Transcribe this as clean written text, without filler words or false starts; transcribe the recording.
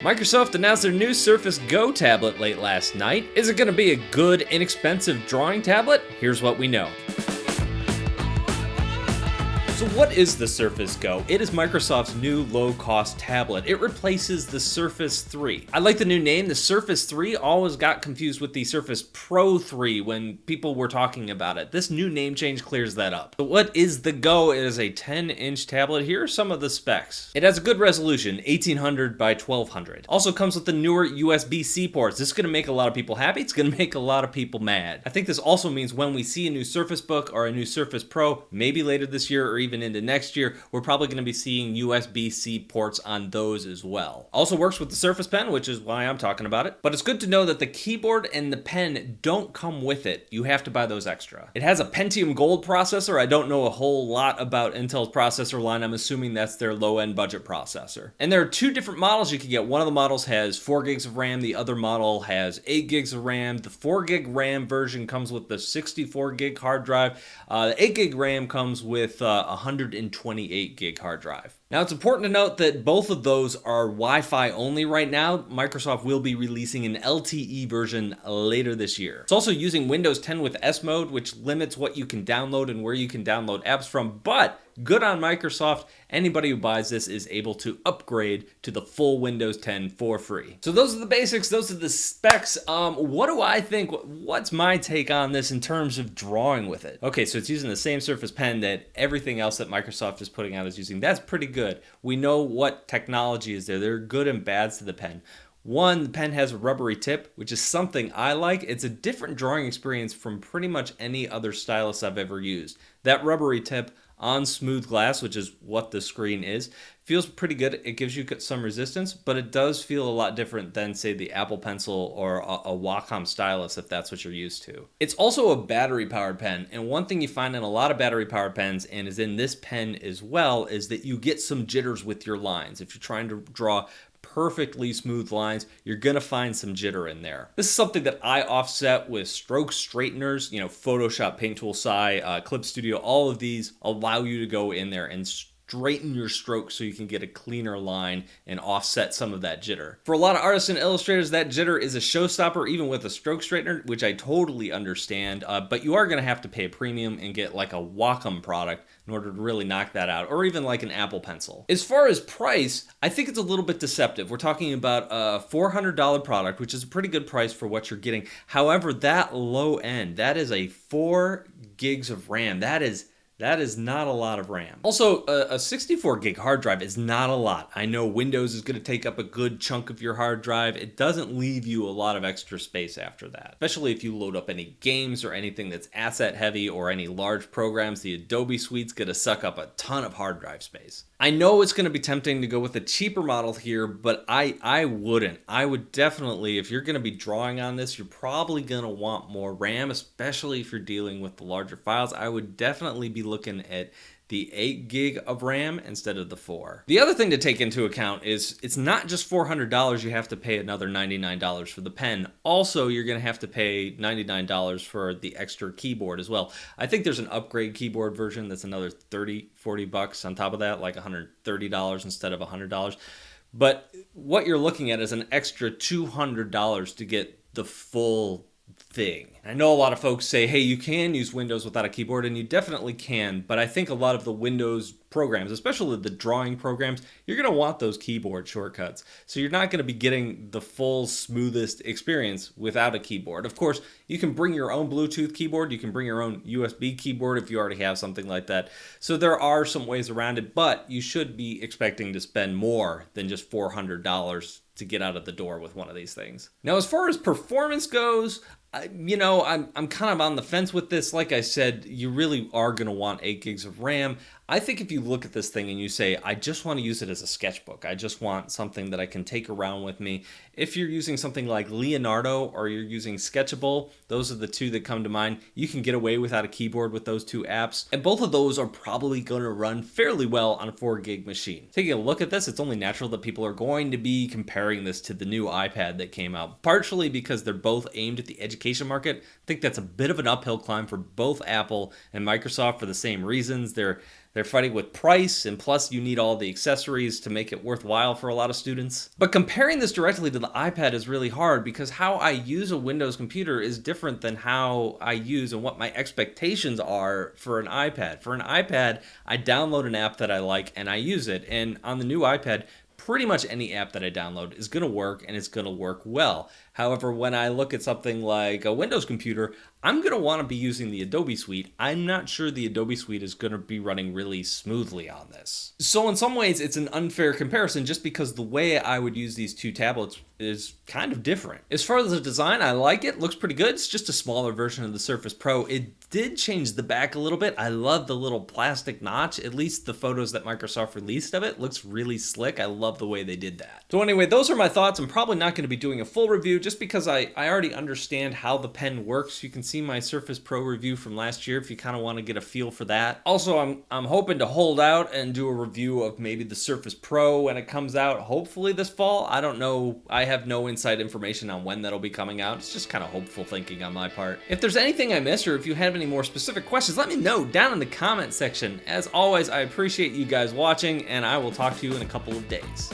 Microsoft announced their new Surface Go tablet late last night. Is it going to be a good, inexpensive drawing tablet? Here's what we know. So what is the Surface Go? It is Microsoft's new low-cost tablet. It replaces the Surface 3. I like the new name. The Surface 3 always got confused with the Surface Pro 3 when people were talking about it. This new name change clears that up. But what is the Go? It is a 10-inch tablet. Here are some of the specs. It has a good resolution, 1800 by 1200. Also comes with the newer USB-C ports. This is going to make a lot of people happy. It's going to make a lot of people mad. I think this also means when we see a new Surface Book or a new Surface Pro, maybe later this year or even into next year, we're probably going to be seeing USB-C ports on those as well. Also works with the Surface Pen, which is why I'm talking about it. But it's good to know that the keyboard and the pen don't come with it. You have to buy those extra. It has a Pentium Gold processor. I don't know a whole lot about Intel's processor line. I'm assuming that's their low-end budget processor. And there are two different models you can get. One of the models has 4 gigs of RAM. The other model has 8 gigs of RAM. The 4 gig RAM version comes with the 64 gig hard drive. The 8 gig RAM comes with 128 gig hard drive. Now, it's important to note that both of those are Wi-Fi only right now. Microsoft will be releasing an LTE version later this year. It's also using Windows 10 with S mode, which limits what you can download and where you can download apps from, but good on Microsoft. Anybody who buys this is able to upgrade to the full Windows 10 for free. So those are the basics. Those are the specs. What do I think? What's my take on this in terms of drawing with it? Okay, so it's using the same Surface Pen that everything else that Microsoft is putting out is using. That's pretty good. We know what technology is there. There are good and bads to the pen. One, the pen has a rubbery tip, which is something I like. It's a different drawing experience from pretty much any other stylus I've ever used. That rubbery tip on smooth glass, which is what the screen is, feels pretty good. It gives you some resistance, but it does feel a lot different than, say, the Apple Pencil or a Wacom stylus, if that's what you're used to. It's also a battery-powered pen, and one thing you find in a lot of battery-powered pens, and is in this pen as well, is that you get some jitters with your lines. If you're trying to draw perfectly smooth lines, you're gonna find some jitter in there. This is something that I offset with stroke straighteners, Photoshop, Paint Tool, Clip Studio. All of these allow you to go in there and straighten your strokes so you can get a cleaner line and offset some of that jitter. For a lot of artists and illustrators, that jitter is a showstopper even with a stroke straightener, which I totally understand, but you are going to have to pay a premium and get like a Wacom product in order to really knock that out, or even like an Apple Pencil. As far as price, I think it's a little bit deceptive. We're talking about a $400 product, which is a pretty good price for what you're getting. However, that low end, that is a 4 gigs of RAM. That is not a lot of RAM. Also, a 64 gig hard drive is not a lot. I know Windows is going to take up a good chunk of your hard drive. It doesn't leave you a lot of extra space after that, especially if you load up any games or anything that's asset heavy or any large programs. The Adobe suite's going to suck up a ton of hard drive space. I know it's going to be tempting to go with a cheaper model here, but I wouldn't. I would definitely, if you're going to be drawing on this, you're probably going to want more RAM, especially if you're dealing with the larger files. I would definitely be looking at the 8 gig of RAM instead of the 4. The other thing to take into account is it's not just $400 you have to pay another $99 for the pen. Also, you're going to have to pay $99 for the extra keyboard as well. I think there's an upgrade keyboard version that's another $30-40 on top of that, like $130 instead of $100. But what you're looking at is an extra $200 to get the full thing. I know a lot of folks say, hey, you can use Windows without a keyboard, and you definitely can, but I think a lot of the Windows programs, especially the drawing programs, you're going to want those keyboard shortcuts. So you're not going to be getting the full, smoothest experience without a keyboard. Of course, you can bring your own Bluetooth keyboard. You can bring your own USB keyboard if you already have something like that. So there are some ways around it, but you should be expecting to spend more than just $400 to get out of the door with one of these things. Now, as far as performance goes, I'm kind of on the fence with this. Like I said, you really are going to want 8 gigs of RAM. I think if you look at this thing and you say, I just want to use it as a sketchbook, I just want something that I can take around with me. If you're using something like Leonardo or you're using Sketchable, those are the two that come to mind. You can get away without a keyboard with those two apps, and both of those are probably going to run fairly well on a 4 gig machine. Taking a look at this, it's only natural that people are going to be comparing this to the new iPad that came out, partially because they're both aimed at the education market. I think that's a bit of an uphill climb for both Apple and Microsoft for the same reasons. They're They're fighting with price, and plus you need all the accessories to make it worthwhile for a lot of students. But comparing this directly to the iPad is really hard because how I use a Windows computer is different than how I use and what my expectations are for an iPad. For an iPad, I download an app that I like and I use it. And on the new iPad, pretty much any app that I download is going to work, and it's going to work well. However, when I look at something like a Windows computer, I'm going to want to be using the Adobe suite. I'm not sure the Adobe suite is going to be running really smoothly on this. So in some ways, it's an unfair comparison just because the way I would use these two tablets is kind of different. As far as the design, I like it. Looks pretty good. It's just a smaller version of the Surface Pro. It did change the back a little bit. I love the little plastic notch. At least the photos that Microsoft released of it looks really slick. I love the way they did that. So anyway, those are my thoughts. I'm probably not going to be doing a full review just because I already understand how the pen works. You can see my Surface Pro review from last year if you kind of want to get a feel for that. Also, I'm hoping to hold out and do a review of maybe the Surface Pro when it comes out, hopefully this fall. I don't know. I have no inside information on when that'll be coming out. It's just kind of hopeful thinking on my part. If there's anything I missed or if you have any more specific questions, let me know down in the comment section. As always, I appreciate you guys watching, and I will talk to you in a couple of days.